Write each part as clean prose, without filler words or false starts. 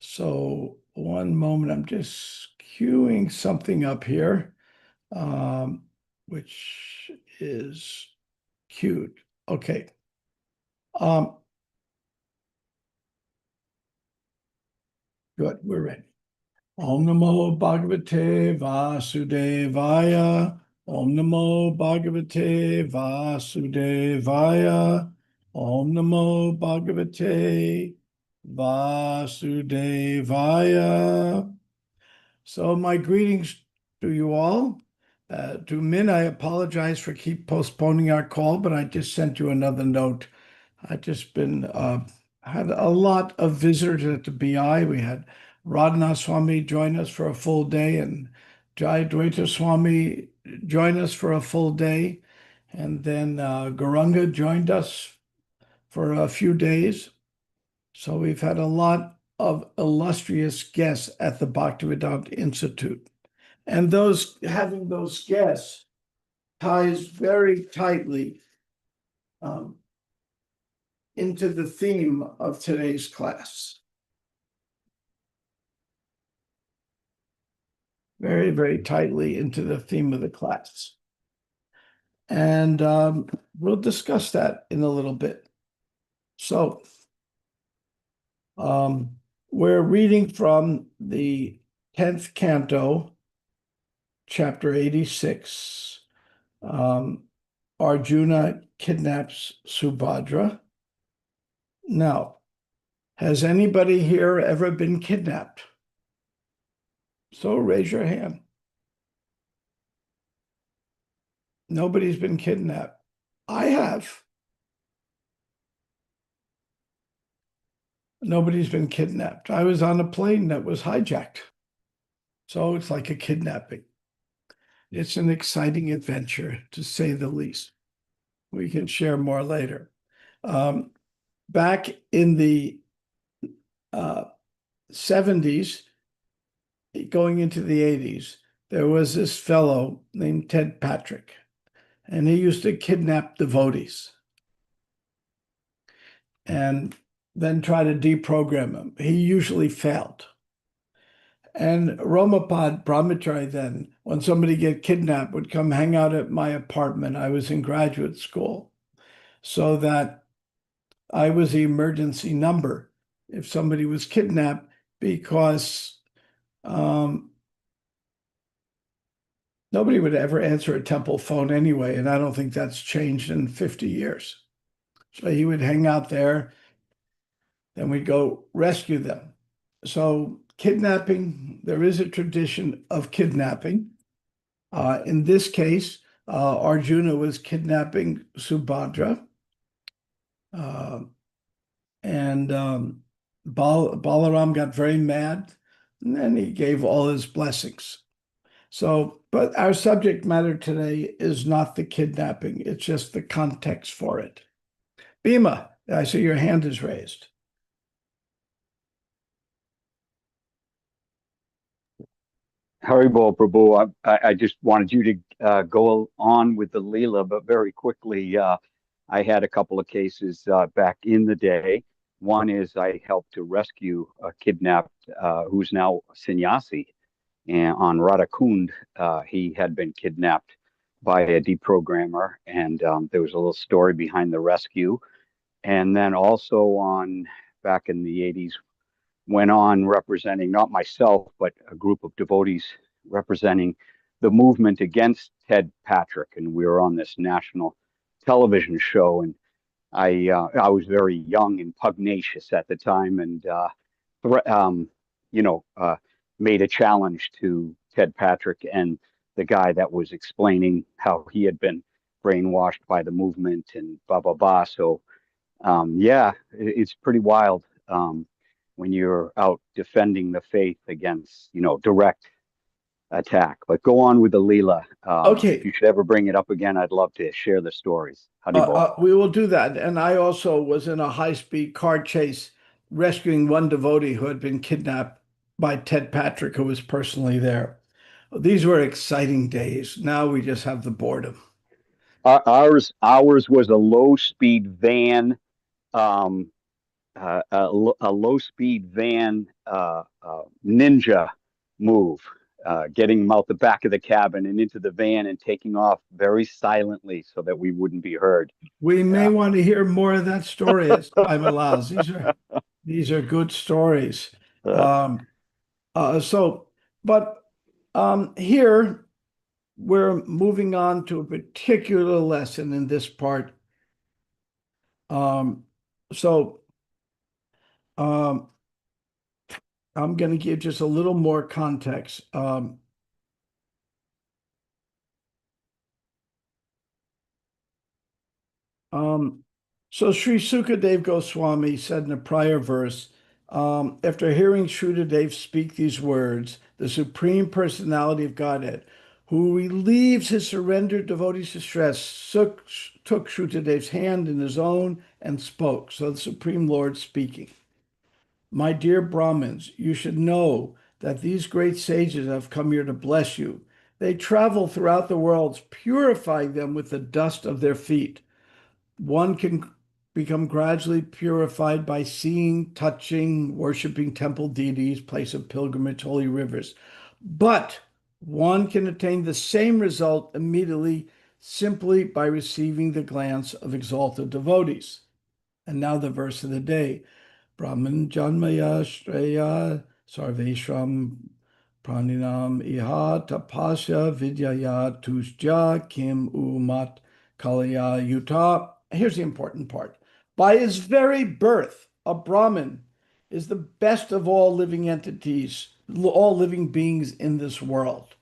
So one moment, I'm just queuing something up here, which is queued. Okay. Um, Good, we're ready. Om Namo Bhagavate Vasudevaya. Om Namo Bhagavate Vasudevaya. Om Namo Bhagavate Vasudevaya. So my greetings to you all. To Min, I apologize for keep postponing our call, but I just sent you another note. I just been had a lot of visitors at the BI. We had Radhanath Swami join us for a full day, and Jayadvaita Swami join us for a full day, and then Gauranga joined us for a few days. So we've had a lot of illustrious guests at the Bhaktivedanta Institute. And having those guests ties very tightly into the theme of today's class. Very, very tightly into the theme of the class. And we'll discuss that in a little bit. So we're reading from the 10th canto, chapter 86. Arjuna kidnaps Subhadra. Now, has anybody here ever been kidnapped? So raise your hand. Nobody's been kidnapped. I have. Nobody's been kidnapped. I was on a plane that was hijacked. So it's like a kidnapping. It's an exciting adventure, to say the least. We can share more later. Back in the 70s, going into the 80s, there was this fellow named Ted Patrick, and he used to kidnap devotees and then try to deprogram them. He usually failed. And Romapad Brahmachari then, when somebody get kidnapped, would come hang out at my apartment. I was in graduate school, so that I was the emergency number if somebody was kidnapped, because nobody would ever answer a temple phone anyway, and I don't think that's changed in 50 years. So he would hang out there, then we'd go rescue them. So kidnapping, there is a tradition of kidnapping. In this case, Arjuna was kidnapping Subhadra. And Balaram got very mad, and then he gave all his blessings. So, but our subject matter today is not the kidnapping, it's just the context for it. Bhima, I see your hand is raised. Haribol Prabhu, I just wanted you to go on with the Leela, but very quickly, I had a couple of cases back in the day. One is I helped to rescue a kidnapped who's now a sannyasi, and on Radhakund. He had been kidnapped by a deprogrammer, and there was a little story behind the rescue. And then also on back in the 80s, went on representing not myself, but a group of devotees representing the movement against Ted Patrick. And we were on this national television show. And I was very young and pugnacious at the time, and made a challenge to Ted Patrick and the guy that was explaining how he had been brainwashed by the movement and blah blah blah. So it's pretty wild when you're out defending the faith against direct attack. But go on with the Leela. Okay. If you should ever bring it up again, I'd love to share the stories. We will do that. And I also was in a high-speed car chase rescuing one devotee who had been kidnapped by Ted Patrick, who was personally there. These were exciting days. Now we just have the boredom. Ours was a low-speed van. a low speed van ninja move, getting him out the back of the cabin and into the van and taking off very silently so that we wouldn't be heard. We may Yeah. want to hear more of that story as time allows. These are good stories. Uh, Um, so, but here we're moving on to a particular lesson in this part. Um, so um, I'm going to give just a little more context. Um, so Sri Sukadev Goswami said in a prior verse, after hearing Shrudadev speak these words, the Supreme Personality of Godhead, who relieves his surrendered devotee's distress, took Shrutadev's hand in his own and spoke. So the Supreme Lord speaking. My dear Brahmins, you should know that these great sages have come here to bless you. They travel throughout the world, purifying them with the dust of their feet. One can become gradually purified by seeing, touching, worshiping temple deities, place of pilgrimage, holy rivers. But one can attain the same result immediately simply by receiving the glance of exalted devotees. And now the verse of the day. Brahman Janmaya Shreya Sarveshram Praninam Iha Tapasya Vidyaya Tujja Kim Umat Kalaya Yuta. Here's the important part. By his very birth, a Brahmin is the best of all living entities, all living beings in this world.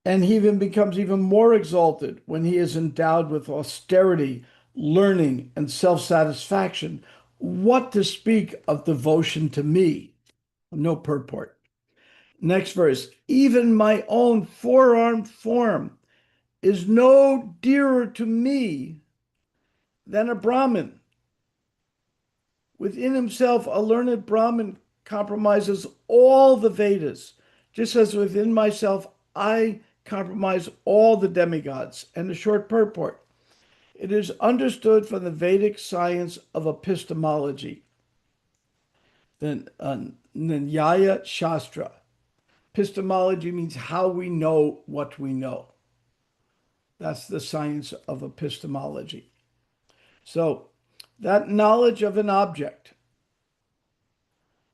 And he even becomes even more exalted when he is endowed with austerity, learning, and self-satisfaction. What to speak of devotion to me? No purport. Next verse. Even my own four-armed form is no dearer to me than a Brahmin. Within himself, a learned Brahmin compromises all the Vedas, just as within myself, I compromise all the demigods. And the short purport. It is understood from the Vedic science of epistemology, the Nyaya Shastra. Epistemology means how we know what we know. That's the science of epistemology. So, that knowledge of an object,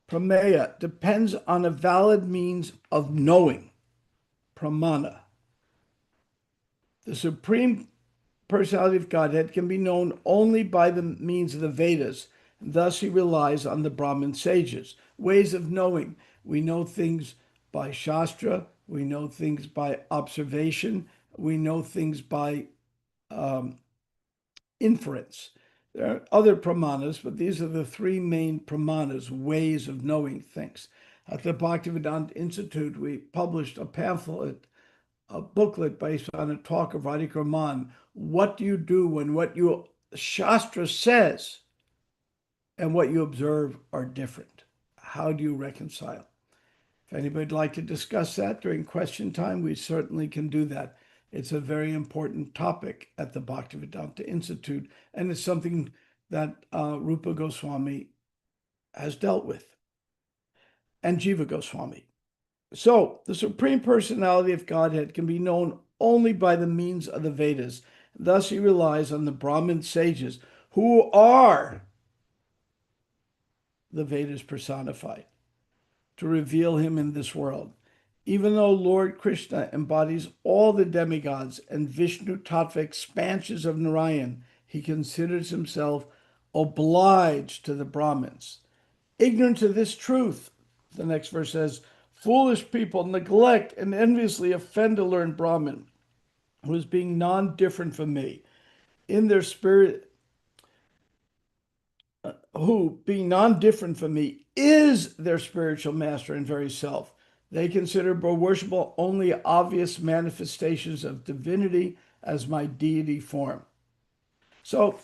prameya, depends on a valid means of knowing, pramana. The Supreme Personality of Godhead can be known only by the means of the Vedas. Thus, he relies on the Brahmin sages. Ways of knowing. We know things by Shastra, we know things by observation, we know things by um, inference. There are other pramanas, but these are the three main pramanas, ways of knowing things. At the Bhaktivedanta Institute, we published a pamphlet, a booklet based on a talk of Radhika Raman. What do you do when what your Shastra says and what you observe are different? How do you reconcile? If anybody'd like to discuss that during question time, we certainly can do that. It's a very important topic at the Bhaktivedanta Institute, and it's something that Rupa Goswami has dealt with, and Jiva Goswami. So, the Supreme Personality of Godhead can be known only by the means of the Vedas. Thus, he relies on the Brahmin sages, who are the Vedas personified, to reveal him in this world. Even though Lord Krishna embodies all the demigods and Vishnu Tattva expansions of Narayan, he considers himself obliged to the Brahmins. Ignorant of this truth, the next verse says, foolish people neglect and enviously offend a learned Brahmin who is being non-different from me. In their spirit, who, being non-different from me, is their spiritual master and very self. They consider worshipable only obvious manifestations of divinity as my deity form. So,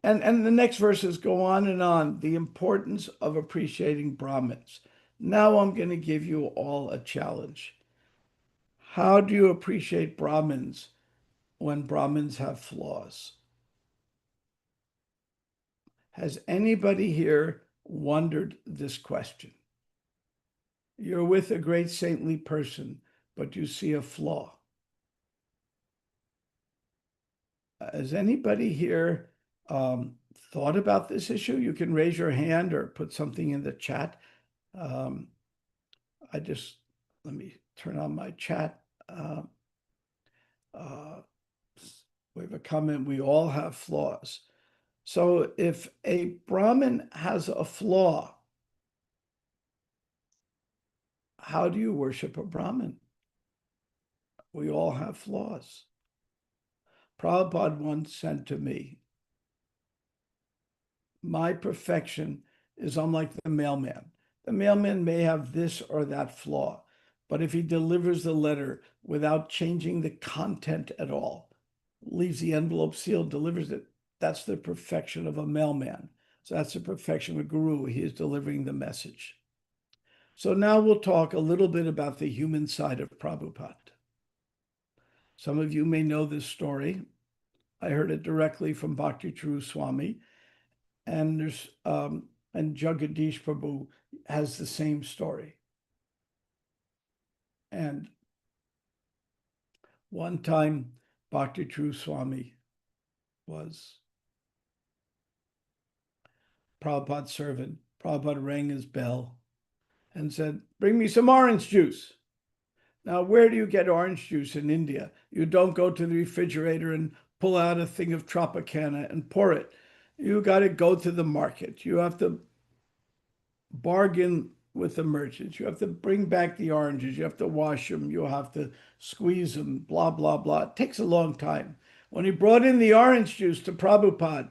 and the next verses go on and on, the importance of appreciating Brahmins. Now I'm going to give you all a challenge. How do you appreciate Brahmins when Brahmins have flaws? Has anybody here wondered this question? You're with a great saintly person, but you see a flaw. Has anybody here thought about this issue? You can raise your hand or put something in the chat. Let me turn on my chat. We have a comment, we all have flaws. So if a Brahmin has a flaw, how do you worship a Brahmin? We all have flaws. Prabhupada once said to me, my perfection is unlike the mailman. The mailman may have this or that flaw, but if he delivers the letter without changing the content at all, leaves the envelope sealed, delivers it, that's the perfection of a mailman. So that's the perfection of a guru. He is delivering the message. So now we'll talk a little bit about the human side of Prabhupada. Some of you may know this story. I heard it directly from Bhakti True Swami, and Jagadish Prabhu has the same story. And one time, Bhakti True Swami was Prabhupada's servant. Prabhupada rang his bell and said, bring me some orange juice. Now, where do you get orange juice in India? You don't go to the refrigerator and pull out a thing of Tropicana and pour it. You got to go to the market. You have to bargain with the merchants. You have to bring back the oranges. You have to wash them. You have to squeeze them, blah, blah, blah. It takes a long time. When he brought in the orange juice to Prabhupada,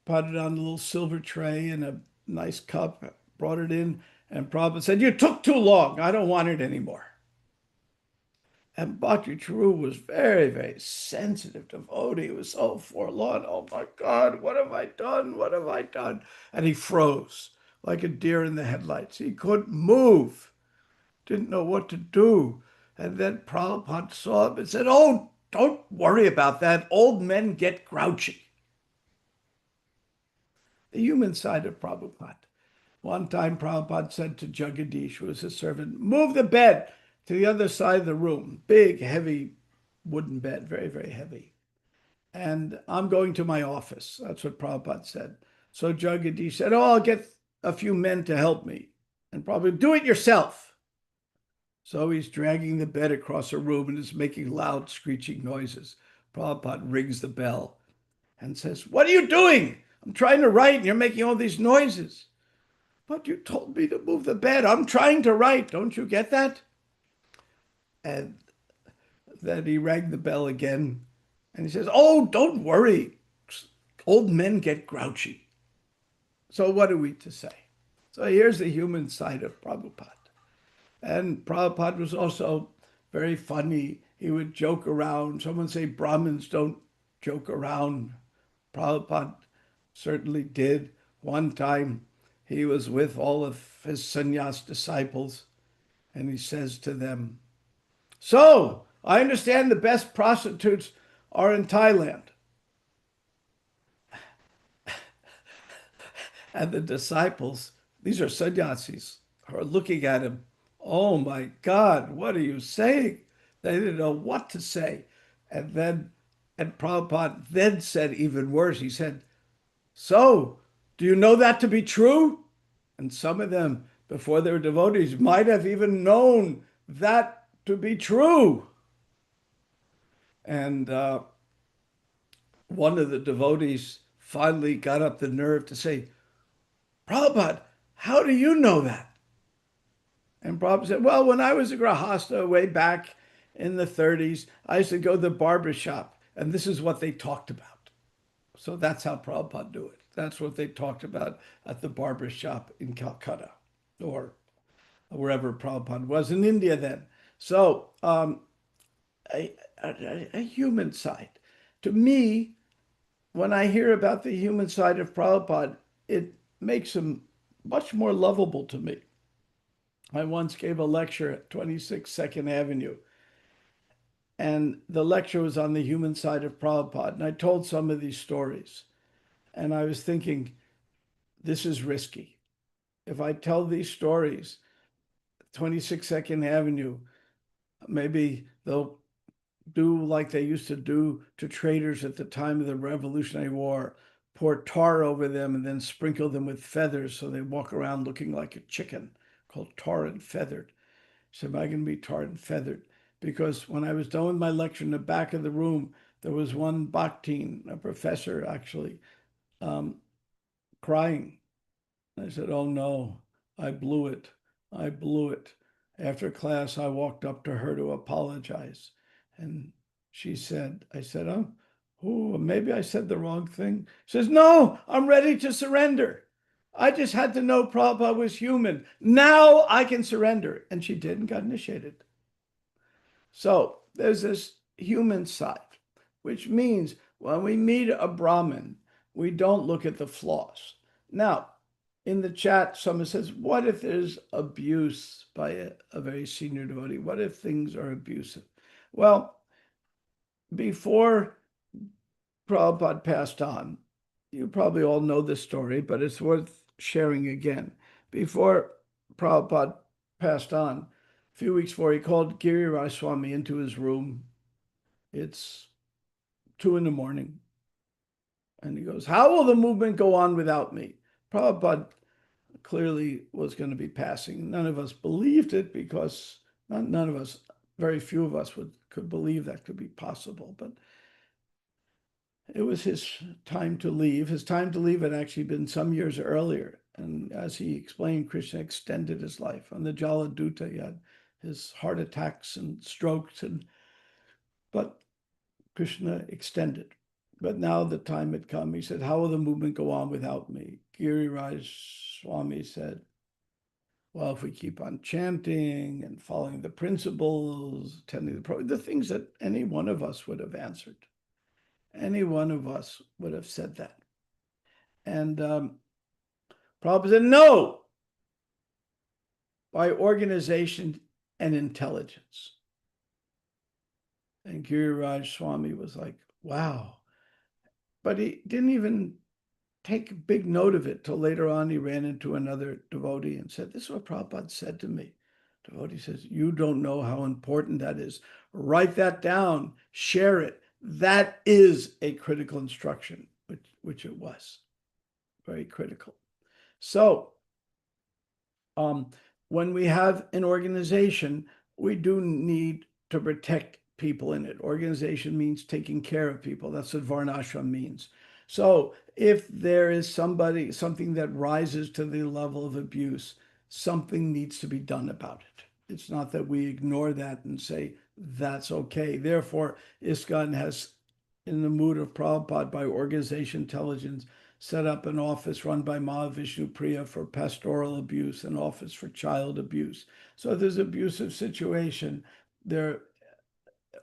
put it on a little silver tray in a nice cup, brought it in, and Prabhupada said, you took too long. I don't want it anymore. And Bhakti Charu was very, very sensitive devotee. He was so forlorn. Oh my God, what have I done? What have I done? And he froze like a deer in the headlights. He couldn't move, didn't know what to do. And then Prabhupada saw him and said, oh, don't worry about that. Old men get grouchy. The human side of Prabhupada. One time Prabhupada said to Jagadish, who was his servant, move the bed to the other side of the room. Big, heavy wooden bed, very, very heavy. And I'm going to my office. That's what Prabhupada said. So Jagadish said, oh, I'll get a few men to help me. And Prabhupada, do it yourself. So he's dragging the bed across a room and is making loud, screeching noises. Prabhupada rings the bell and says, what are you doing? I'm trying to write and you're making all these noises. But you told me to move the bed. I'm trying to write. Don't you get that? And then he rang the bell again. And he says, oh, don't worry. Old men get grouchy. So what are we to say? So here's the human side of Prabhupada. And Prabhupada was also very funny. He would joke around. Someone say Brahmins don't joke around. Prabhupada certainly did. One time he was with all of his sannyas disciples and he says to them, so I understand the best prostitutes are in Thailand. And the disciples, these are sannyasis, are looking at him. Oh my God, what are you saying? They didn't know what to say. And Prabhupada then said even worse. He said, so do you know that to be true? And some of them, before they were devotees, might have even known that to be true. And one of the devotees finally got up the nerve to say, Prabhupada, how do you know that? And Prabhupada said, well, when I was a Grahasta way back in the 30s, I used to go to the barber shop, and this is what they talked about. So that's how Prabhupada do it. That's what they talked about at the barber shop in Calcutta, or wherever Prabhupada was in India then. So a human side. To me, when I hear about the human side of Prabhupada, it makes him much more lovable to me. I once gave a lecture at 26 2nd Avenue, and the lecture was on the human side of Prabhupada, and I told some of these stories. And I was thinking, this is risky. If I tell these stories, 22nd Avenue, maybe they'll do like they used to do to traders at the time of the Revolutionary War, pour tar over them and then sprinkle them with feathers so they walk around looking like a chicken, called tar and feathered. So am I going to be tarred and feathered? Because when I was done with my lecture in the back of the room, there was one Bakhtin, a professor actually, um, crying. I said, oh no, I blew it. I blew it. After class, I walked up to her to apologize. And she said, I said, oh, maybe I said the wrong thing. She says, no, I'm ready to surrender. I just had to know Prabhupada was human. Now I can surrender. And she did and got initiated. So there's this human side, which means when we meet a Brahmin, we don't look at the flaws. Now, in the chat, someone says, what if there's abuse by a very senior devotee? What if things are abusive? Well, before Prabhupada passed on, you probably all know this story, but it's worth sharing again. Before Prabhupada passed on, a few weeks before, he called Giriraj Swami into his room. It's 2 a.m. And he goes, how will the movement go on without me? Prabhupada clearly was going to be passing. None of us believed it because none of us, very few of us could believe that could be possible. But it was his time to leave. His time to leave had actually been some years earlier. And as he explained, Krishna extended his life. On the Jaladuta, he had his heart attacks and strokes, but Krishna extended. But now the time had come. He said, how will the movement go on without me? Giriraj Swami said, well, if we keep on chanting and following the principles, attending the program, the things that any one of us would have answered. Any one of us would have said that. And Prabhupada said, no, by organization and intelligence. And Giriraj Swami was like, wow. But he didn't even take a big note of it till later on. He ran into another devotee and said, this is what Prabhupada said to me. Devotee says, you don't know how important that is. Write that down, share it. That is a critical instruction, which it was. Very critical. So when we have an organization, we do need to protect people in it. Organization means taking care of people. That's what Varnashram means. So if there is something that rises to the level of abuse, something needs to be done about it. It's not that we ignore that and say, that's okay. Therefore, ISKCON has, in the mood of Prabhupada, by organization intelligence, set up an office run by Mahavishnu Priya for pastoral abuse, an office for child abuse. So if there's an abusive situation, there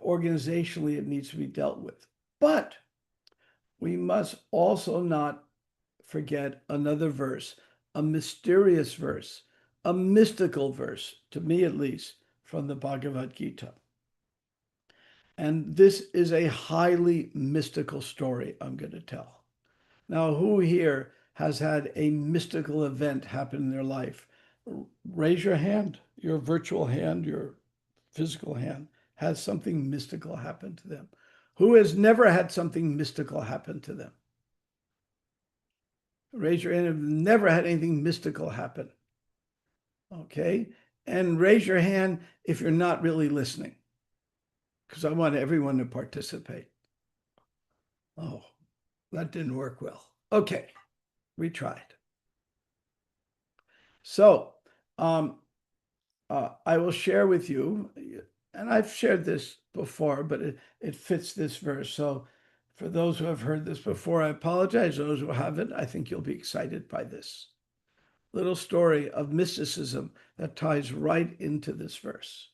organizationally it needs to be dealt with. But we must also not forget another verse, a mysterious verse, a mystical verse, to me at least, from the Bhagavad Gita. And this is a highly mystical story I'm going to tell. Now, who here has had a mystical event happen in their life? Raise your hand, your virtual hand, your physical hand. Has something mystical happen to them? Who has never had something mystical happen to them? Raise your hand if you've never had anything mystical happen. Okay? And raise your hand if you're not really listening, because I want everyone to participate. Oh, that didn't work well. Okay, we tried. So I will share with you, and I've shared this before, but it fits this verse. So for those who have heard this before, I apologize. Those who haven't, I think you'll be excited by this little story of mysticism that ties right into this verse.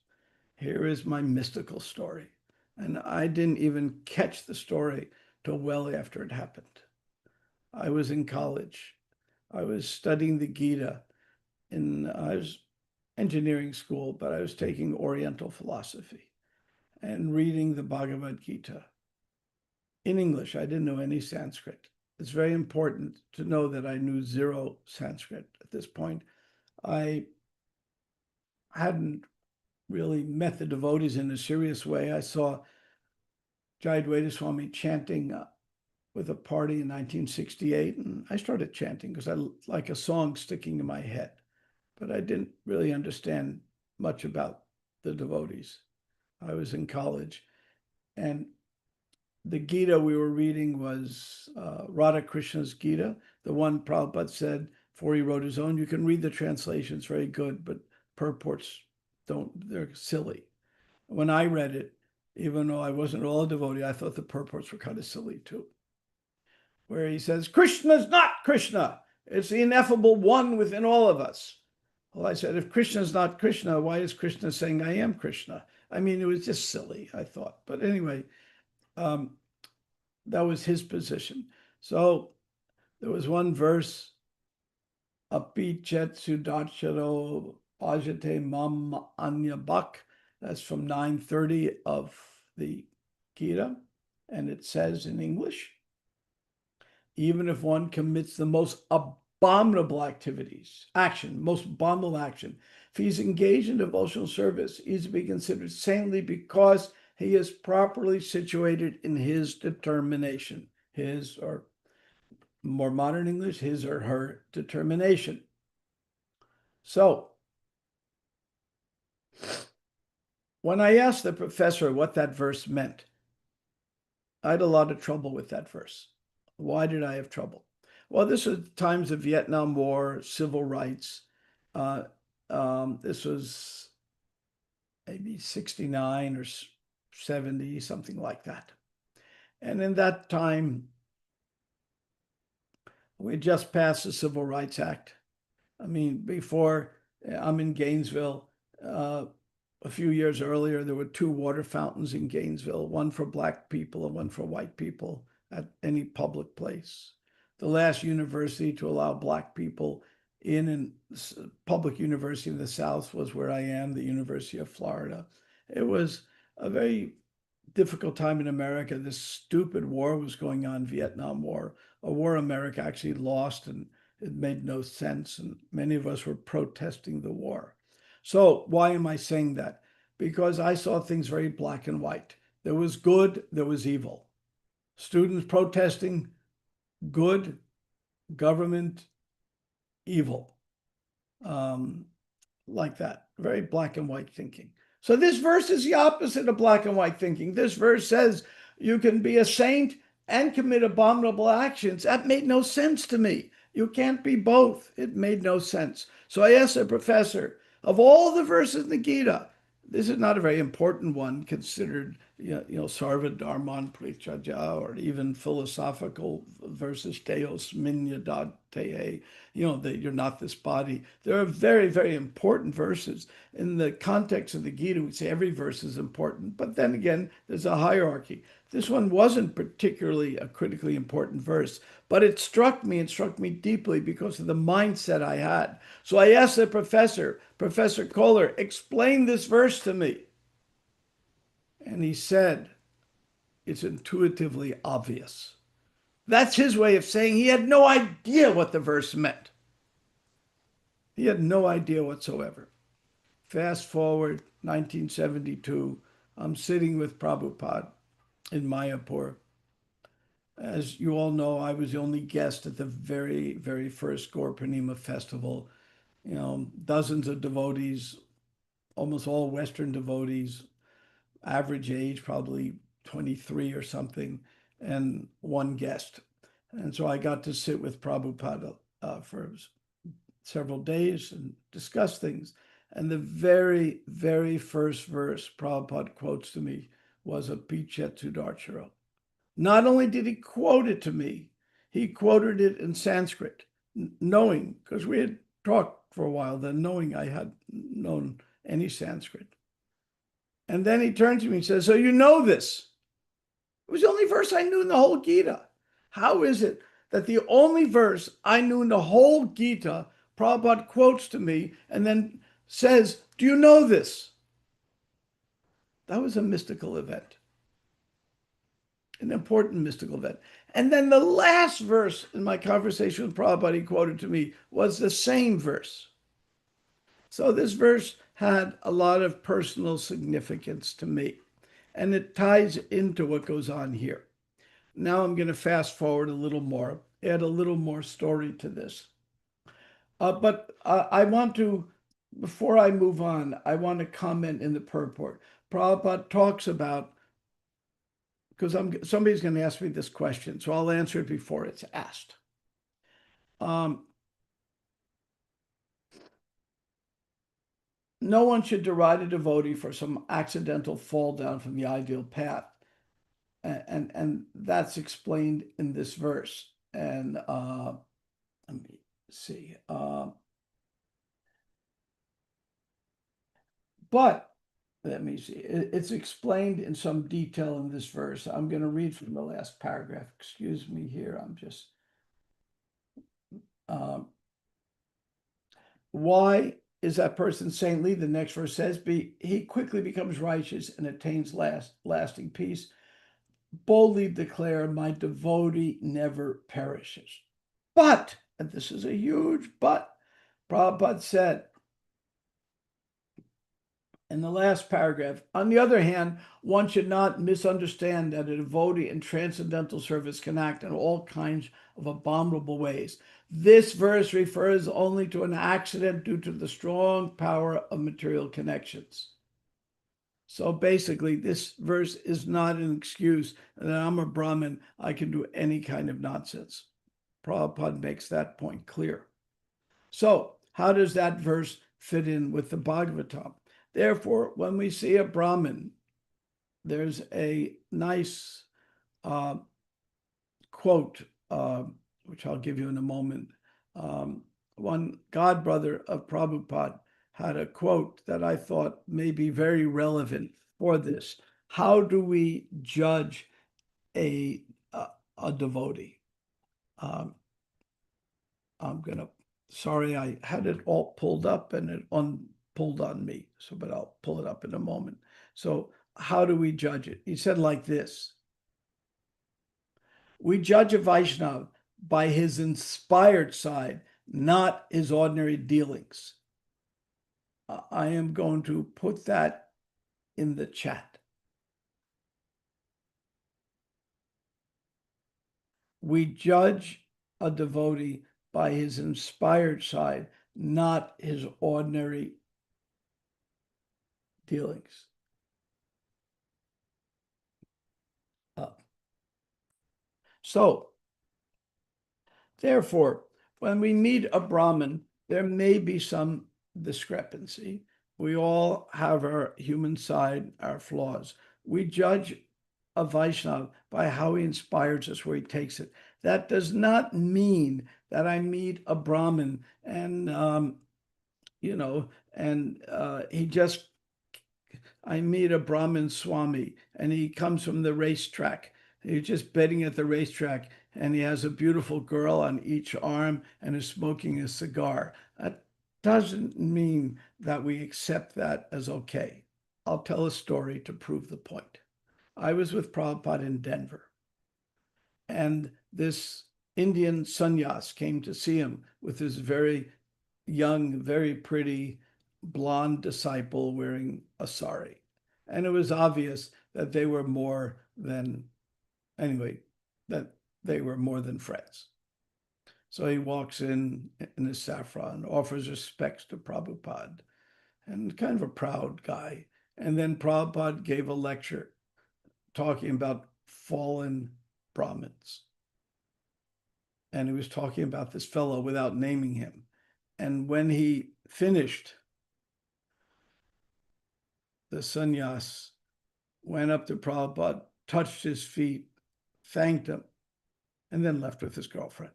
Here is my mystical story. And I didn't even catch the story till well after it happened. I was in college. I was studying the Gita. I was engineering school, but I was taking Oriental philosophy and reading the Bhagavad Gita in English. I didn't know any Sanskrit. it's very important to know that I knew zero Sanskrit at this point. I hadn't really met the devotees in a serious way. I saw Jayadvaita Swami chanting with a party in 1968, and I started chanting because I like a song sticking to my head, but I didn't really understand much about the devotees. I was in college, and the Gita we were reading was Radha Krishna's Gita, the one Prabhupada said before he wrote his own. You can read the translation, it's very good, but purports they're silly. When I read it, even though I wasn't at all a devotee, I thought the purports were kind of silly too. Where he says, Krishna's not Krishna. It's the ineffable one within all of us. Well, I said, if Krishna's not Krishna, why is Krishna saying I am Krishna? I mean, it was just silly, I thought. But anyway, that was his position. So there was one verse, Api chet sudacharo bhajate mam anya bak. That's from 930 of the Gita. And it says in English, even if one commits the most abominable most abominable action, if he's engaged in devotional service, he's to be considered saintly because he is properly situated in his determination, his, or more modern English, his or her determination. So, when I asked the professor what that verse meant, I had a lot of trouble with that verse. Why did I have trouble? Well, this was times of Vietnam War, civil rights. This was maybe 69 or 70, something like that. And in that time, we just passed the Civil Rights Act. I mean, before I'm in Gainesville, a few years earlier, there were 2 water fountains in Gainesville, one for Black people and one for white people at any public place. The last university to allow Black people in a public university in the South was where I am, the University of Florida. It was a very difficult time in America. This stupid war was going on, Vietnam War, a war America actually lost, and it made no sense. And many of us were protesting the war. So why am I saying that? Because I saw things very black and white. There was good, there was evil. Students protesting, good, government, evil. Like that, very black and white thinking. So this verse is the opposite of black and white thinking. This verse says you can be a saint and commit abominable actions. That made no sense to me. You can't be both. It made no sense. So I asked the professor, of all the verses in the Gita, this is not a very important one considered, Sarva Dharman Prichaja, or even philosophical verses, Theos Minya Te, that you're not this body. There are very, very important verses. In the context of the Gita, we say every verse is important, but then again, there's a hierarchy. This one wasn't particularly a critically important verse, but it struck me deeply because of the mindset I had. So I asked the professor, Professor Kohler, explain this verse to me. And he said, it's intuitively obvious. That's his way of saying he had no idea what the verse meant. He had no idea whatsoever. Fast forward, 1972, I'm sitting with Prabhupada in Mayapur. As you all know, I was the only guest at the very, very first Gaur Purnima festival. Dozens of devotees, almost all Western devotees, average age probably 23 or something, and one guest. And so I got to sit with Prabhupada for several days and discuss things. And the very, very first verse Prabhupada quotes to me was a Pichet Sudarchara. Not only did he quote it to me, he quoted it in Sanskrit, knowing, because we had talked for a while then, knowing I had known any Sanskrit. And then he turned to me and says, so you know this? It was the only verse I knew in the whole Gita. How is it that the only verse I knew in the whole Gita, Prabhupada quotes to me and then says, do you know this? That was a mystical event, an important mystical event. And then the last verse in my conversation with Prabhupada he quoted to me was the same verse. So this verse had a lot of personal significance to me, and it ties into what goes on here. Now I'm going to fast forward a little more, add a little more story to this. But I want to, before I move on, I want to comment in the purport. Prabhupada talks about, because somebody's going to ask me this question, so I'll answer it before it's asked. No one should deride a devotee for some accidental fall down from the ideal path. And that's explained in this verse. And let me see. But let me see. It's explained in some detail in this verse. I'm going to read from the last paragraph. Excuse me here. I'm just. Why is that person saintly? The next verse says, he quickly becomes righteous and attains lasting peace. Boldly declare, my devotee never perishes. But, and this is a huge but, Prabhupada said in the last paragraph, on the other hand, one should not misunderstand that a devotee in transcendental service can act in all kinds of abominable ways. This verse refers only to an accident due to the strong power of material connections. So basically, this verse is not an excuse that I'm a Brahmin, I can do any kind of nonsense. Prabhupada makes that point clear. So how does that verse fit in with the Bhagavatam? Therefore, when we see a Brahmin, there's a nice quote, which I'll give you in a moment. One godbrother of Prabhupada had a quote that I thought may be very relevant for this. How do we judge a devotee? I'm gonna, sorry, I had it all pulled up and it pulled on me. So, but I'll pull it up in a moment. So how do we judge it? He said like this. We judge a Vaishnav by his inspired side, not his ordinary dealings. I am going to put that in the chat. We judge a devotee by his inspired side, not his ordinary dealings. So, therefore, when we meet a Brahmin, there may be some discrepancy. We all have our human side, our flaws. We judge a Vaishnava by how he inspires us, where he takes it. That does not mean that I meet a Brahmin and, I meet a Brahmin Swami and he comes from the racetrack. He's just betting at the racetrack and he has a beautiful girl on each arm and is smoking a cigar. That doesn't mean that we accept that as okay. I'll tell a story to prove the point. I was with Prabhupada in Denver, and this Indian sannyas came to see him with his very young, very pretty blonde disciple wearing a sari. And it was obvious that they were more than, that they were more than friends. So he walks in his saffron, offers respects to Prabhupada, and kind of a proud guy. And then Prabhupada gave a lecture talking about fallen Brahmins. And he was talking about this fellow without naming him. And when he finished, the sannyas went up to Prabhupada, touched his feet, thanked him, and then left with his girlfriend.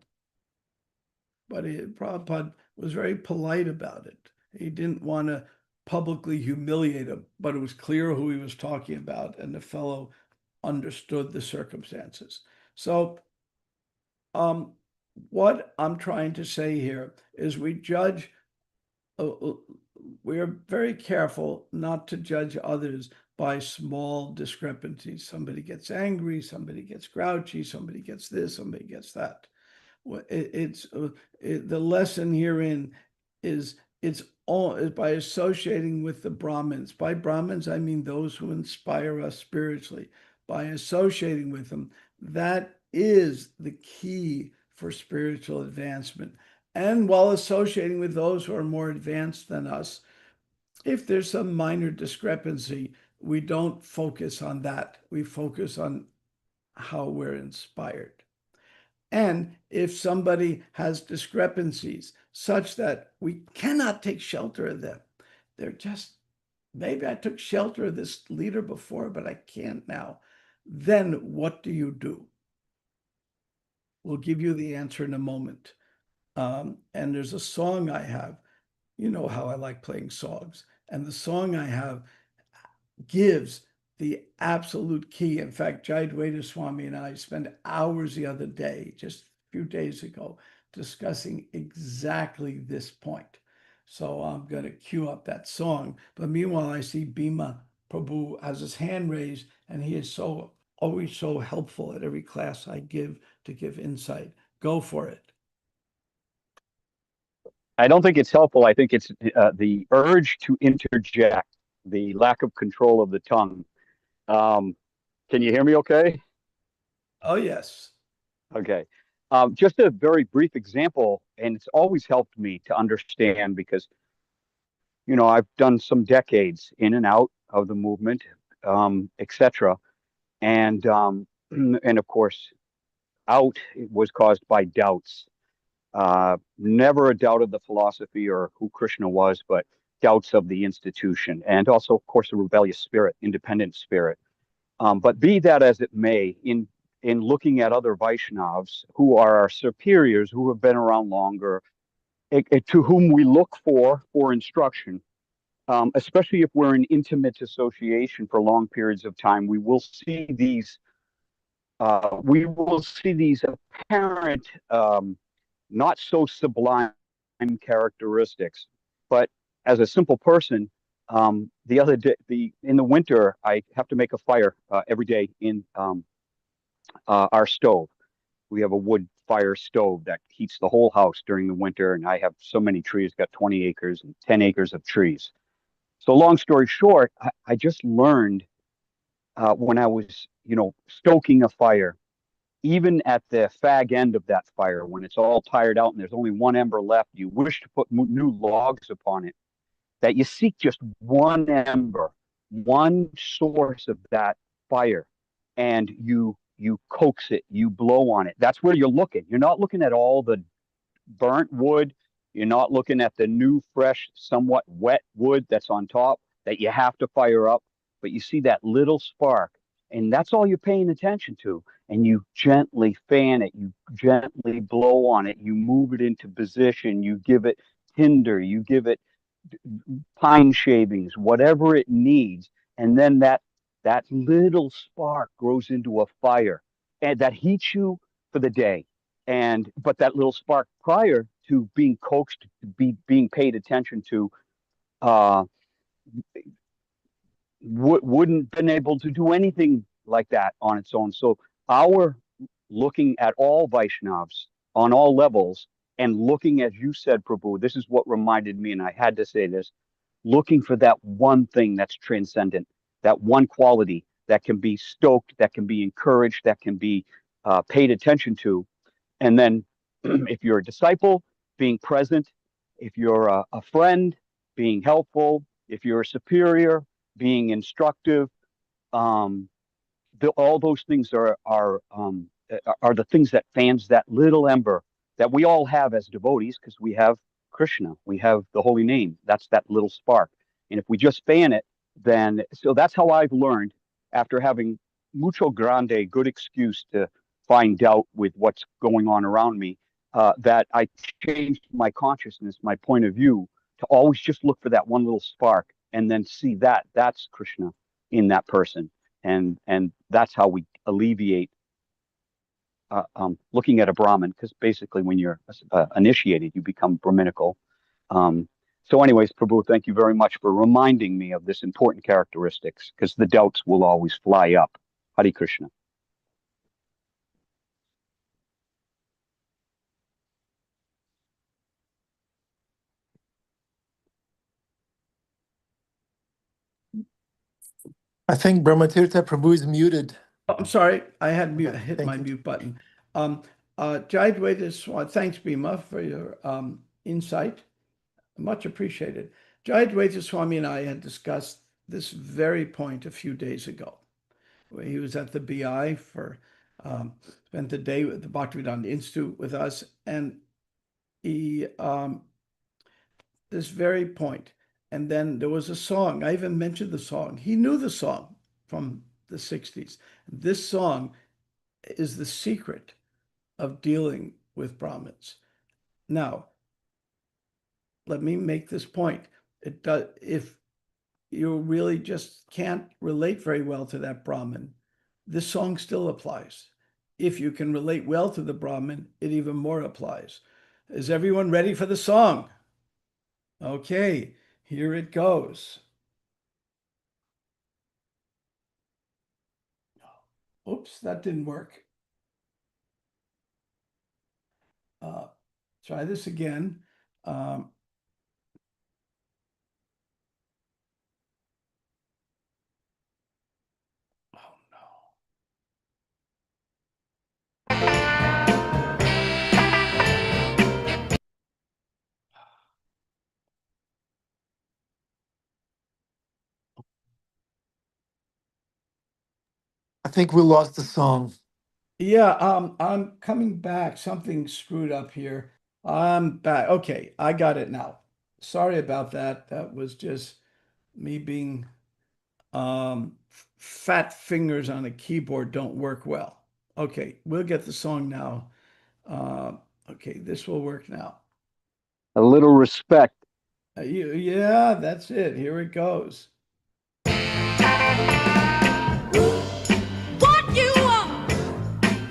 But Prabhupada was very polite about it. He didn't want to publicly humiliate him, but it was clear who he was talking about, and the fellow understood the circumstances. So what I'm trying to say here is we judge, we're very careful not to judge others by small discrepancies. Somebody gets angry, somebody gets grouchy, somebody gets this, somebody gets that. The lesson herein is it's all by associating with the Brahmins. By Brahmins, I mean those who inspire us spiritually. By associating with them, that is the key for spiritual advancement. And while associating with those who are more advanced than us, if there's some minor discrepancy, we don't focus on that. We focus on how we're inspired. And if somebody has discrepancies such that we cannot take shelter of them, they're just, maybe I took shelter of this leader before, but I can't now. Then what do you do? We'll give you the answer in a moment. And there's a song I have. You know how I like playing songs. And the song I have gives the absolute key. In fact, Jayadvaita Swami and I spent hours the other day, just a few days ago, discussing exactly this point. So I'm going to cue up that song. But meanwhile, I see Bhima Prabhu has his hand raised, and he is always so helpful at every class I give to give insight. Go for it. I don't think it's helpful. I think it's the urge to interject, the lack of control of the tongue. Can you hear me okay? Oh, yes. Okay. Just a very brief example, and it's always helped me to understand because, I've done some decades in and out of the movement, etc. And of course, out was caused by doubts. Never a doubt of the philosophy or who Krishna was, but doubts of the institution, and also, of course, a rebellious spirit, independent spirit. But be that as it may, in looking at other Vaishnavas who are our superiors, who have been around longer, to whom we look for instruction, especially if we're in intimate association for long periods of time, we will see these apparent, not so sublime characteristics. But as a simple person, the other day, in the winter, I have to make a fire every day in our stove. We have a wood fire stove that heats the whole house during the winter, and I have so many trees, got 20 acres and 10 acres of trees. So long story short, I just learned when I was, stoking a fire, even at the fag end of that fire, when it's all tired out and there's only one ember left, you wish to put new logs upon it, that you seek just one ember, one source of that fire, and you coax it, you blow on it. That's where you're looking. You're not looking at all the burnt wood. You're not looking at the new, fresh, somewhat wet wood that's on top that you have to fire up, but you see that little spark, and that's all you're paying attention to. And you gently fan it, you gently blow on it, you move it into position, you give it tinder, you give it pine shavings, whatever it needs, and then that little spark grows into a fire, and that heats you for the day. And but that little spark prior to being coaxed, to being paid attention to, uh, wouldn't been able to do anything like that on its own. So our looking at all Vaishnavas on all levels and looking, as you said, Prabhu, this is what reminded me, and I had to say this, looking for that one thing that's transcendent, that one quality that can be stoked, that can be encouraged, that can be paid attention to. And then if you're a disciple, being present, if you're a friend, being helpful, if you're a superior, being instructive, um, all those things are the things that fans that little ember that we all have as devotees, because we have Krishna, we have the holy name. That's that little spark. And if we just fan it, then so that's how I've learned after having mucho grande, good excuse to find doubt with what's going on around me, that I changed my consciousness, my point of view, to always just look for that one little spark and then see that's Krishna in that person. And that's how we alleviate looking at a Brahmin, because basically when you're initiated, you become Brahminical. Um, So, anyways, Prabhu, thank you very much for reminding me of this important characteristics because the doubts will always fly up. Hare Krishna. I think Brahmatirtha Prabhu is muted. Oh, I'm sorry, I had Okay, hit thank my you. mute button. Jai Advaita Swami, thanks, Bhima, for your insight. Much appreciated. Jai Advaita Swami and I had discussed this very point a few days ago. He was at the BI for spent the day with the Bhaktivedanta Institute with us, and he this very point. And then there was a song. I even mentioned the song. He knew the song from the 60s. This song is the secret of dealing with Brahmins. Now, let me make this point. It does, if you really just can't relate very well to that Brahmin, this song still applies. If you can relate well to the Brahmin, it even more applies. Is everyone ready for the song? Okay, here it goes. Oops, that didn't work. Try this again. Oh no. I think we lost the song. Yeah, I'm coming back. Something screwed up here. I'm back. Okay, I got it now. Sorry about that. That was just me being fat fingers on a keyboard don't work well. Okay, we'll get the song now. Uh, okay, this will work now. A little respect. Yeah, that's it. Here it goes. What you want,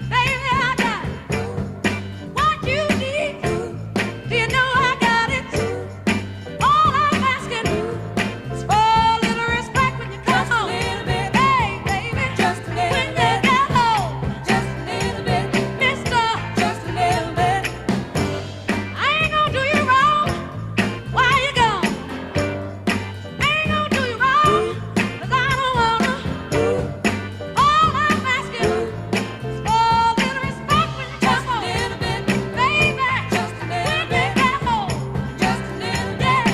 baby, I got it. What you need, do you know I got it? All I'm asking is for a little respect when you come home. Hey, baby, just a little when you get home. Just a little bit, mister, just a little bit. I ain't gonna do you wrong while you're gone. I ain't gonna do you wrong, 'cause I don't wanna. All I'm asking is for a little respect when you come home. Just a little bit, baby, just a little bit. When you get home, just a little bit,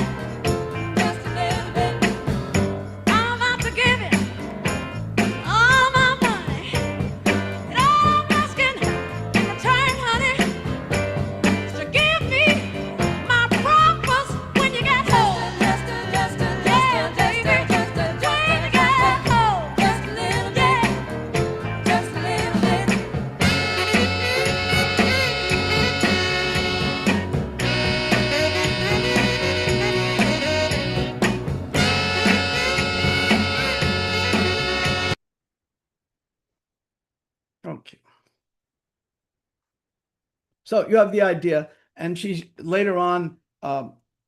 just a little bit. I'm about to give you all my money, and all I'm asking in return, honey, is to give me my promise when you get home. Yeah, baby, when you get home, just a little bit, just a little bit. Okay. So you have the idea, and she later on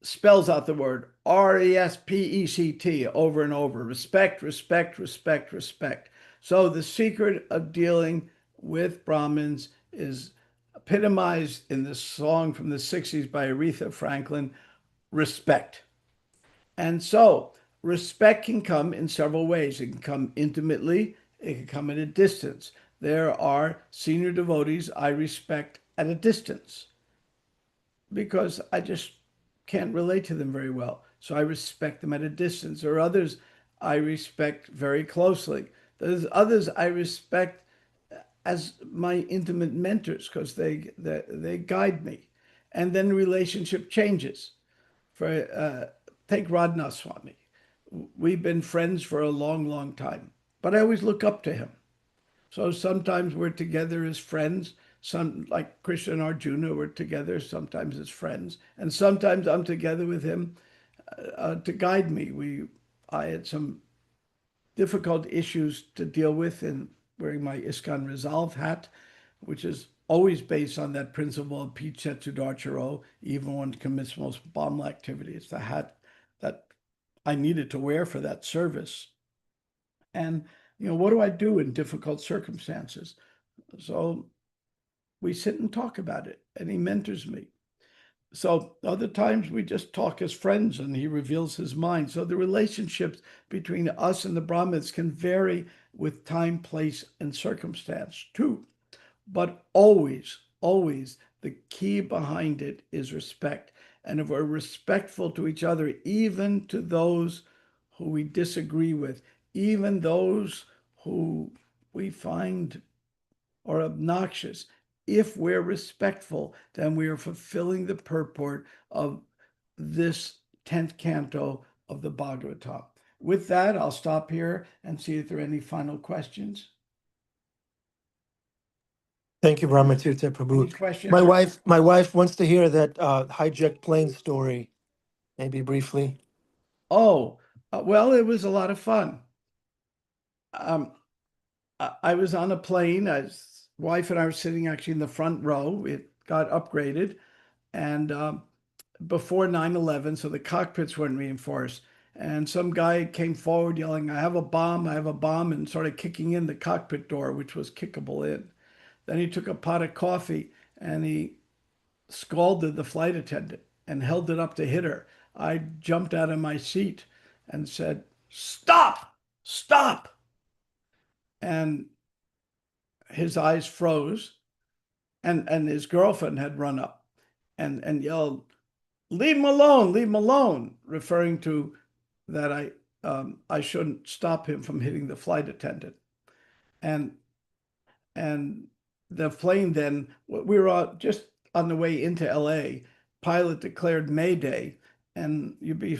spells out the word RESPECT over and over. Respect, respect, respect, respect. So the secret of dealing with Brahmins is epitomized in this song from the 60s by Aretha Franklin, Respect. And so respect can come in several ways. It can come intimately, it can come at a distance. There are senior devotees I respect at a distance because I just can't relate to them very well. So I respect them at a distance. There are others I respect very closely. There's others I respect as my intimate mentors because they guide me. And then the relationship changes. Take Radhanath Swami. We've been friends for a long, long time, but I always look up to him. So sometimes we're together as friends. Some, like Krishna and Arjuna, we're together sometimes as friends, and sometimes I'm together with him to guide me. I had some difficult issues to deal with in wearing my ISKCON Resolve hat, which is always based on that principle of Pichetsu Darchero, even when it commits most bomb activity. It's the hat that I needed to wear for that service. And, what do I do in difficult circumstances? So we sit and talk about it, and he mentors me. So other times we just talk as friends and he reveals his mind. So the relationships between us and the Brahmins can vary with time, place, and circumstance too. But always, always the key behind it is respect. And if we're respectful to each other, even to those who we disagree with, even those who we find are obnoxious, if we're respectful, then we are fulfilling the purport of this 10th canto of the Bhagavatam. With that, I'll stop here and see if there are any final questions. Thank you, Brahmatirtha Any Prabhu. questions? My wife wants to hear that hijacked plane story, maybe briefly. Oh, well, it was a lot of fun. I was on a plane. His wife and I were sitting actually in the front row. It got upgraded, and before 9/11, so the cockpits weren't reinforced. And some guy came forward yelling, "I have a bomb! I have a bomb!" and started kicking in the cockpit door, which was kickable in. Then he took a pot of coffee and he scalded the flight attendant and held it up to hit her. I jumped out of my seat and said, "Stop! Stop!" And his eyes froze, and his girlfriend had run up and yelled, "Leave him alone! Leave him alone!" referring to that I shouldn't stop him from hitting the flight attendant. And the plane then, we were just on the way into LA. Pilot declared Mayday, and you'd be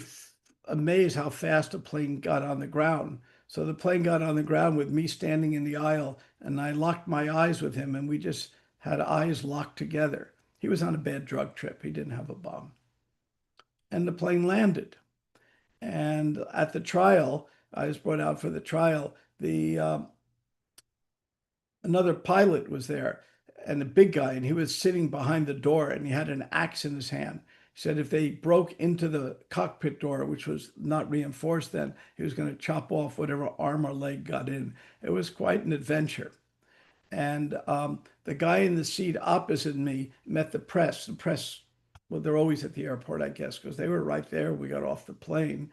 amazed how fast a plane got on the ground. So the plane got on the ground with me standing in the aisle, and I locked my eyes with him, and we just had eyes locked together. He was on a bad drug trip. He didn't have a bomb. And the plane landed. And at the trial, I was brought out for the trial. Another pilot was there, and a big guy, and he was sitting behind the door, and he had an axe in his hand. He said if they broke into the cockpit door, which was not reinforced then, he was going to chop off whatever arm or leg got in. It was quite an adventure. And the guy in the seat opposite me met the press. The press, well, they're always at the airport, I guess, because they were right there. We got off the plane.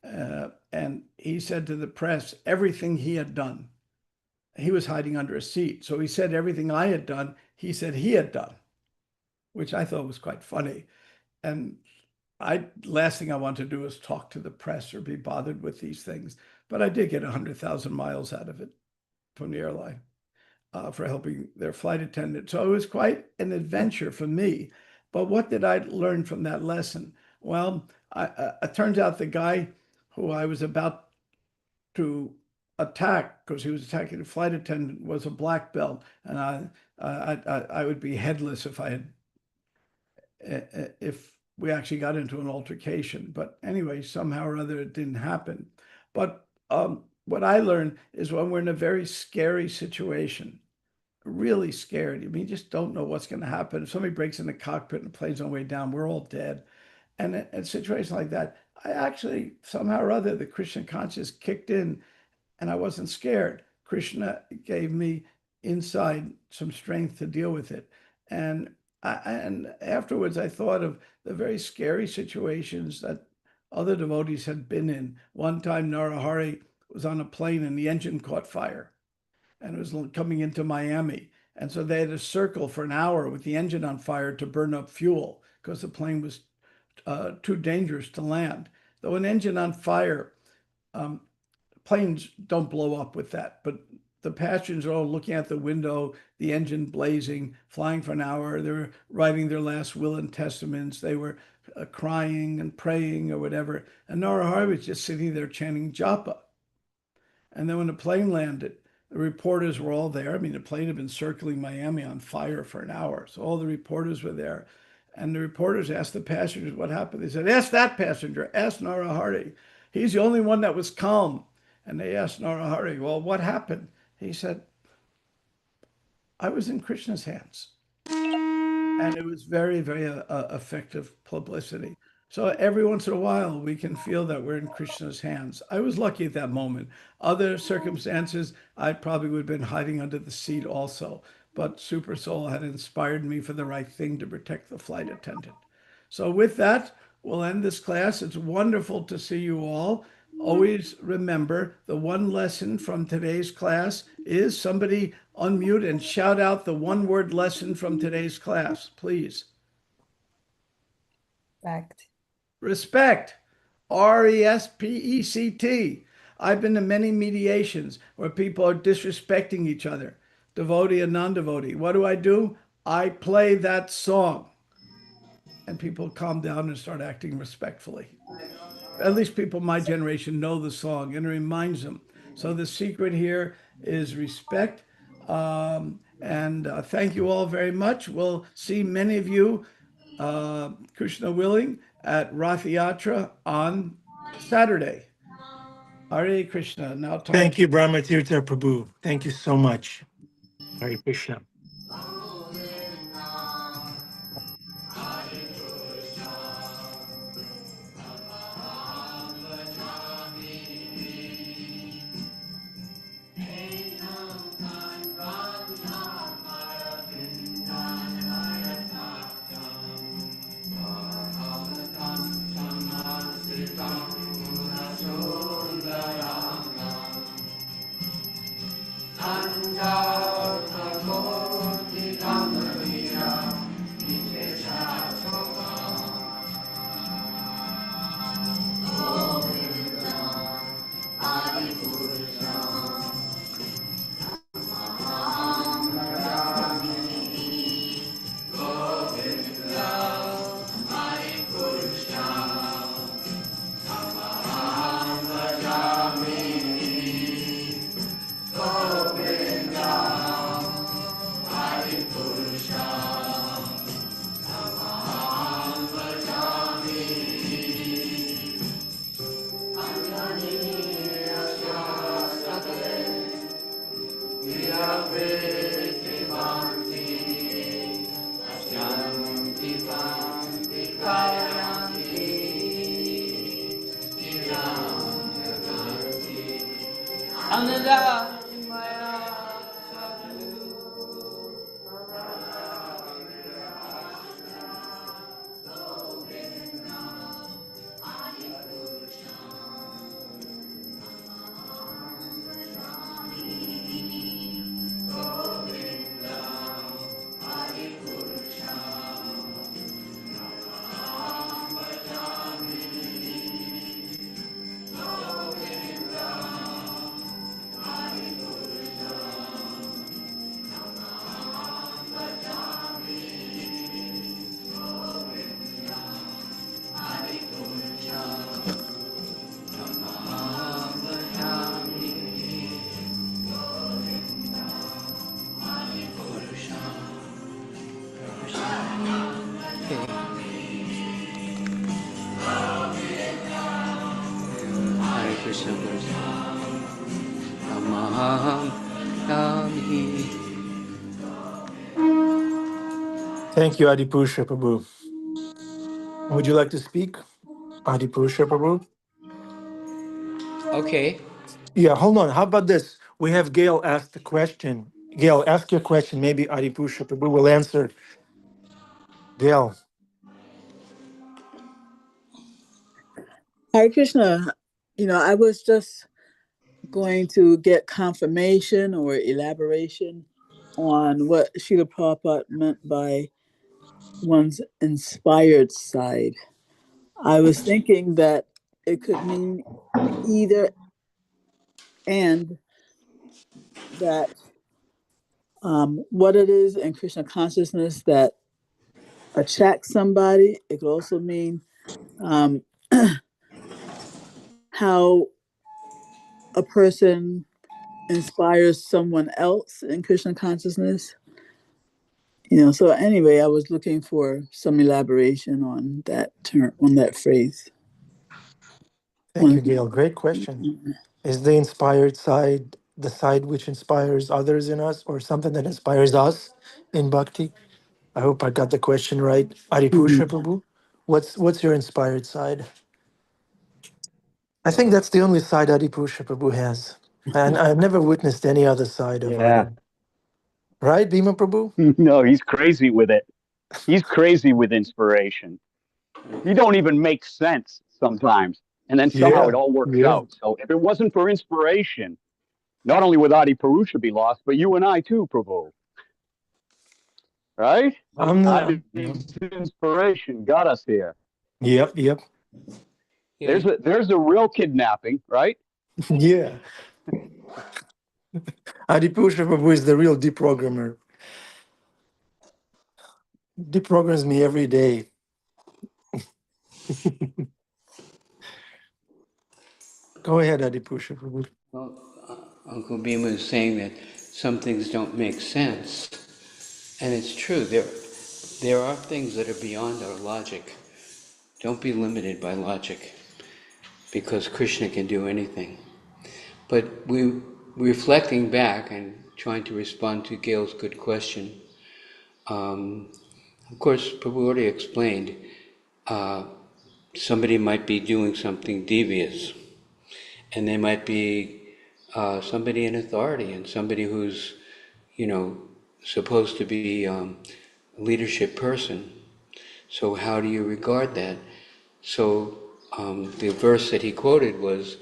And he said to the press everything he had done. He was hiding under a seat. So he said everything I had done, he said he had done, which I thought was quite funny. And last thing I want to do is talk to the press or be bothered with these things. But I did get 100,000 miles out of it from the airline for helping their flight attendant. So it was quite an adventure for me. But what did I learn from that lesson? Well, it turns out the guy who I was about to attack, because he was attacking the flight attendant, was a black belt, and I would be headless if we actually got into an altercation. But anyway, somehow or other it didn't happen. But what I learned is when we're in a very scary situation, really scared, I mean, you just don't know what's going to happen. If somebody breaks in the cockpit and the plane's on the way down, we're all dead. And in situations like that, I actually, somehow or other, the Krishna consciousness kicked in and I wasn't scared. Krishna gave me inside some strength to deal with it. And afterwards, I thought of the very scary situations that other devotees had been in. One time, Narahari was on a plane and the engine caught fire and it was coming into Miami. And so they had to circle for an hour with the engine on fire to burn up fuel because the plane was too dangerous to land. Though an engine on fire, planes don't blow up with that, but the passengers are all looking out the window, the engine blazing, flying for an hour. They were writing their last will and testaments. They were crying and praying or whatever. And Narahari was just sitting there chanting japa. And then when the plane landed, the reporters were all there. I mean, the plane had been circling Miami on fire for an hour. So all the reporters were there. And the reporters asked the passengers what happened. They said, ask that passenger, ask Narahari. He's the only one that was calm. And they asked Narahari, well, what happened? He said, I was in Krishna's hands. And it was very, very effective publicity. So every once in a while, we can feel that we're in Krishna's hands. I was lucky at that moment. Other circumstances, I probably would have been hiding under the seat also. But Super Soul had inspired me for the right thing to protect the flight attendant. So with that, we'll end this class. It's wonderful to see you all. Always remember the one lesson from today's class is somebody unmute and shout out the one word lesson from today's class, please. Fact. Respect. RESPECT. I've been to many mediations where people are disrespecting each other, devotee and non-devotee. What do? I play that song. And people calm down and start acting respectfully. At least people my generation know the song and it reminds them. So the secret here is respect. Thank you all very much. We'll see many of you, Krishna willing, at Rath Yatra on Saturday. Hare Krishna. Now talk. Thank you, Brahmatirtha Prabhu. Thank you so much. Hare Krishna. Thank you, Adipusha Prabhu. Would you like to speak, Adipusha Prabhu? Okay. Yeah, hold on. How about this? We have Gail ask the question. Gail, ask your question. Maybe Adipusha Prabhu will answer. Gail. Hare Krishna, I was just going to get confirmation or elaboration on what Srila Prabhupada meant by one's inspired side. I was thinking that it could mean either and, that what it is in Krishna consciousness that attracts somebody. It could also mean how a person inspires someone else in Krishna consciousness. So anyway, I was looking for some elaboration on that term, on that phrase. Thank you, Gail. Great question. Is the inspired side the side which inspires others in us, or something that inspires us in bhakti? I hope I got the question right. Aripusha Prabhu, what's your inspired side? I think that's the only side Aripusha Prabhu has. And I've never witnessed any other side of Yeah. Adi. Right, Bhima Prabhu? No, he's crazy with it. He's crazy with inspiration. You don't even make sense sometimes. And then somehow Yeah, it all works yeah. out. So if it wasn't for inspiration, not only would Adi Purusha be lost, but you and I too, Prabhu. Right? I'm the, Adi's inspiration got us here. yep, yep. Yeah, There's a real kidnapping, right? Yeah. Adipusha Prabhu is the real deprogrammer. Deprograms me every day. Go ahead, Adipusha Prabhu. well, Uncle Bhima is saying that some things don't make sense, and it's true. There are things that are beyond our logic. Don't be limited by logic, because Krishna can do anything. But reflecting back and trying to respond to Gail's good question, of course, Prabhu already explained, somebody might be doing something devious, and they might be somebody in authority and somebody who's, supposed to be a leadership person. So how do you regard that? So the verse that he quoted was,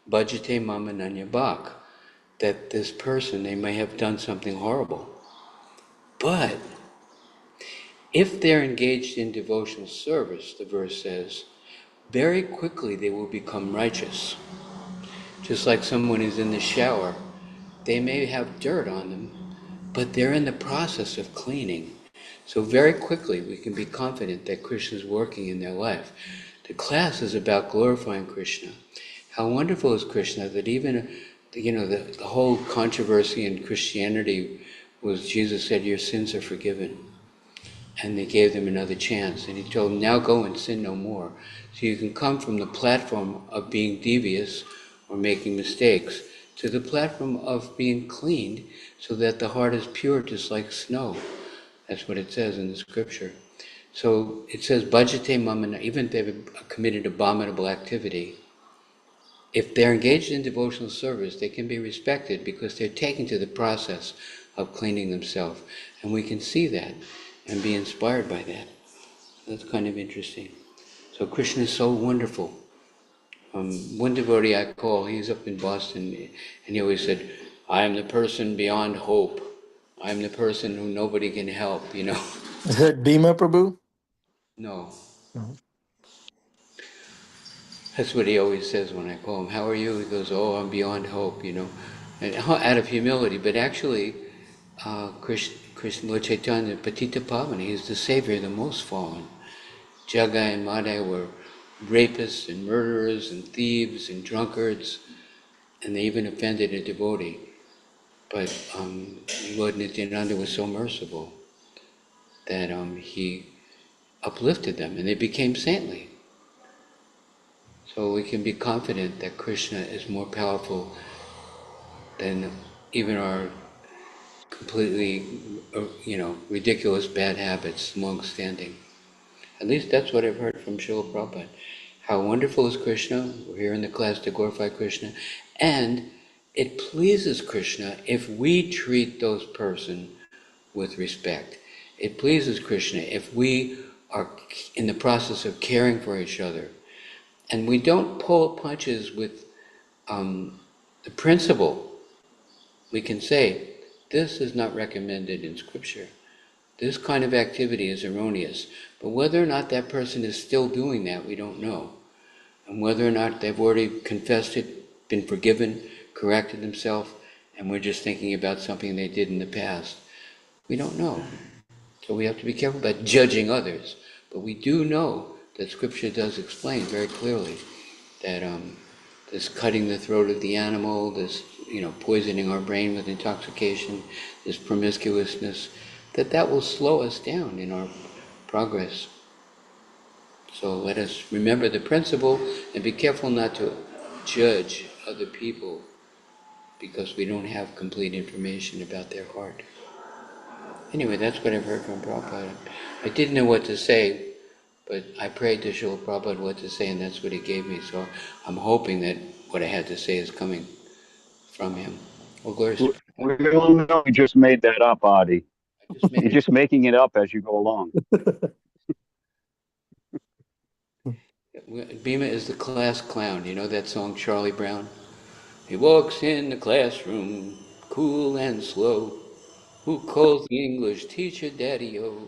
Bhajate mama nanya bhak, that this person, they may have done something horrible. But if they're engaged in devotional service, the verse says, very quickly they will become righteous. Just like someone who's in the shower, they may have dirt on them, but they're in the process of cleaning. So very quickly we can be confident that Krishna is working in their life. The class is about glorifying Krishna. How wonderful is Krishna that even, the whole controversy in Christianity was Jesus said, your sins are forgiven. And they gave them another chance. And he told them, now go and sin no more. So you can come from the platform of being devious or making mistakes to the platform of being cleaned so that the heart is pure just like snow. That's what it says in the scripture. So it says, Bhajate mamana, even if they've committed abominable activity, if they're engaged in devotional service, they can be respected because they're taken to the process of cleaning themselves. And we can see that and be inspired by that. That's kind of interesting. So Krishna is so wonderful. One devotee I call, he's up in Boston, and he always said, I am the person beyond hope. I'm the person who nobody can help, Is that Bhima Prabhu? No. No. That's what he always says when I call him. How are you? He goes, oh, I'm beyond hope, And out of humility. But actually, Krishna, Lord Chaitanya, Patita Pavana, he's the savior of the most fallen. Jagai and Madai were rapists and murderers and thieves and drunkards, and they even offended a devotee. But Lord Nityananda was so merciful that he uplifted them and they became saintly. So we can be confident that Krishna is more powerful than even our completely, ridiculous bad habits, long-standing. At least that's what I've heard from Srila Prabhupada. How wonderful is Krishna? We're here in the class to glorify Krishna. And it pleases Krishna if we treat those persons with respect. It pleases Krishna if we are in the process of caring for each other. And we don't pull punches with the principle. We can say, this is not recommended in Scripture. This kind of activity is erroneous. But whether or not that person is still doing that, we don't know. And whether or not they've already confessed it, been forgiven, corrected themselves, and we're just thinking about something they did in the past, we don't know. So we have to be careful about judging others. But we do know that Scripture does explain very clearly that this cutting the throat of the animal, this poisoning our brain with intoxication, this promiscuousness, that will slow us down in our progress. So let us remember the principle and be careful not to judge other people because we don't have complete information about their heart. Anyway, that's what I've heard from Prabhupada. I didn't know what to say, but I prayed to Srila Prabhupada what to say, and that's what he gave me. So I'm hoping that what I had to say is coming from him. Well, glories to Prabhupada. We all know you just made that up, Adi. I just made You're just making it up as you go along. Bhima is the class clown. You know that song, Charlie Brown? He walks in the classroom, cool and slow. Who calls the English teacher Daddy-O?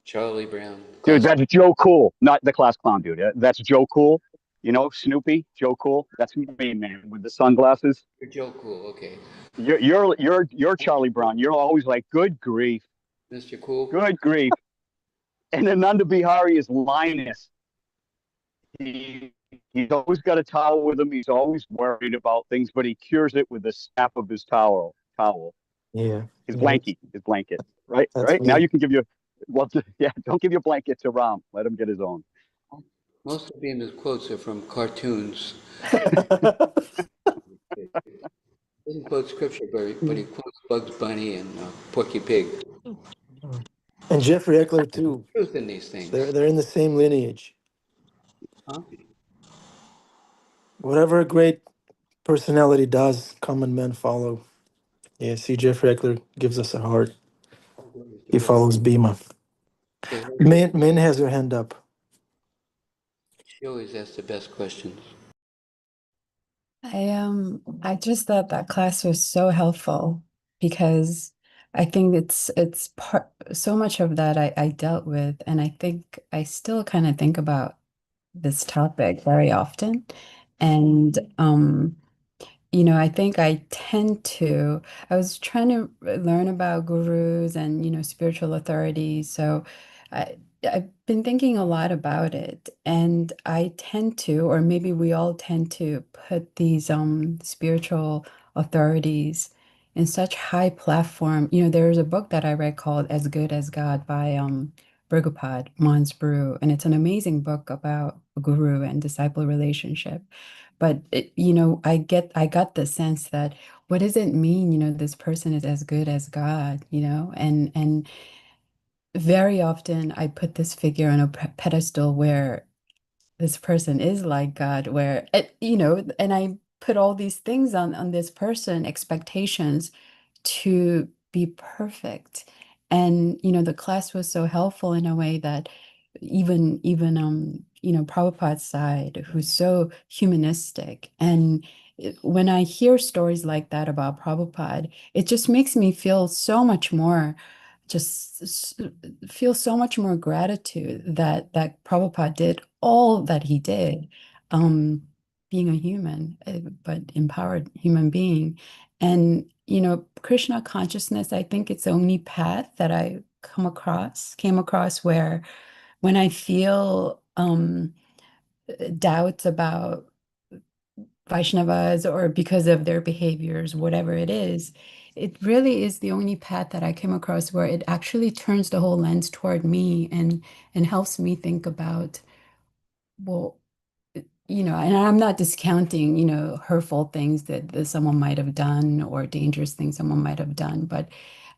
Charlie Brown, Dude, class that's Joe Cool, not the class clown, dude. That's Joe Cool. You know, Snoopy, Joe Cool. That's me, man, with the sunglasses. Joe Cool, okay. You're Charlie Brown. You're always like, good grief, Mr. Cool? good grief. And then Nanda Bihari is Linus. He, he's always got a towel with him. He's always worried about things, but he cures it with the snap of his towel. Yeah, His yeah, blanket. Right, that's right. Now me. you can give your well, yeah. Don't give your blanket to Ram. Let him get his own. Most of Beamer's quotes are from cartoons. He doesn't quote scripture, but he quotes Bugs Bunny and Porky Pig. And Jeffrey Eckler too. Truth in these things. They're in the same lineage. Huh? Whatever a great personality does, common men follow. Yeah, see, Jeffrey Eckler gives us a heart. He follows Bhima. Min has her hand up. She always asks the best questions. I just thought that class was so helpful because I think it's part so much of that I dealt with, and I think I still kind of think about this topic very often. And I think I was trying to learn about gurus and, spiritual authorities. So I've been thinking a lot about it. And I tend to, or maybe we all tend to put these spiritual authorities in such high platform. There's a book that I read called As Good as God by Brigapad Mons Brew, and it's an amazing book about guru and disciple relationship. But I got the sense that what does it mean, this person is as good as God, and very often I put this figure on a pedestal where this person is like God, where and I put all these things on this person, expectations to be perfect. And the class was so helpful in a way that even Prabhupada's side, who's so humanistic. And when I hear stories like that about Prabhupada, it just makes me feel so much more feel so much more gratitude that Prabhupada did all that he did, um, being a human, but empowered human being. And Krishna consciousness, I think it's the only path that I came across where when I feel doubts about Vaishnavas or because of their behaviors, whatever it really is the only path that I came across where it actually turns the whole lens toward me and helps me think about, well, and I'm not discounting, hurtful things that someone might have done or dangerous things someone might have done, but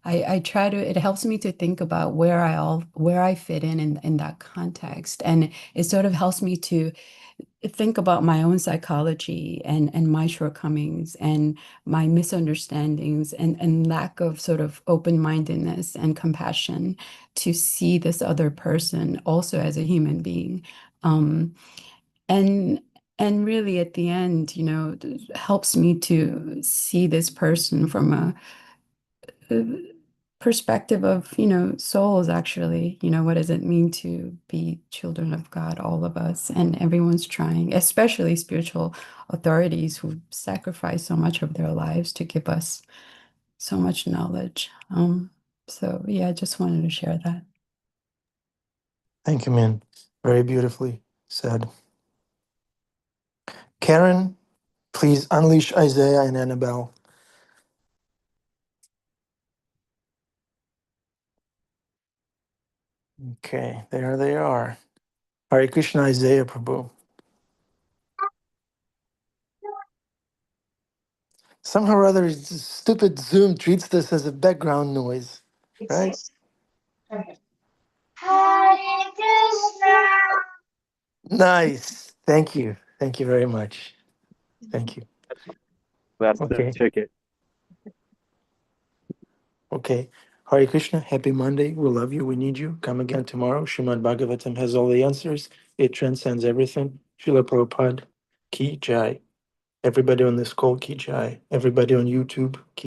I try to, it helps me to think about where I fit in that context. And it sort of helps me to think about my own psychology and my shortcomings and my misunderstandings and lack of sort of open-mindedness and compassion to see this other person also as a human being. Um, and and really at the end, helps me to see this person from a perspective of, souls actually, what does it mean to be children of God, all of us, and everyone's trying, especially spiritual authorities who sacrifice so much of their lives to give us so much knowledge. So yeah, I just wanted to share that. Thank you, Min. Very beautifully said. Karen, please unleash Isaiah and Annabelle. Okay, there they are. Hare Krishna, Isaiah Prabhu. Somehow or other, this stupid Zoom treats this as a background noise, right? Nice. Thank you. Thank you very much. Thank you. That's the Okay. ticket. Okay. Hare Krishna. Happy Monday. We love you. We need you. Come again tomorrow. Srimad Bhagavatam has all the answers. It transcends everything. Srila Prabhupada. Ki Jai. Everybody on this call, Ki Jai. Everybody on YouTube, Ki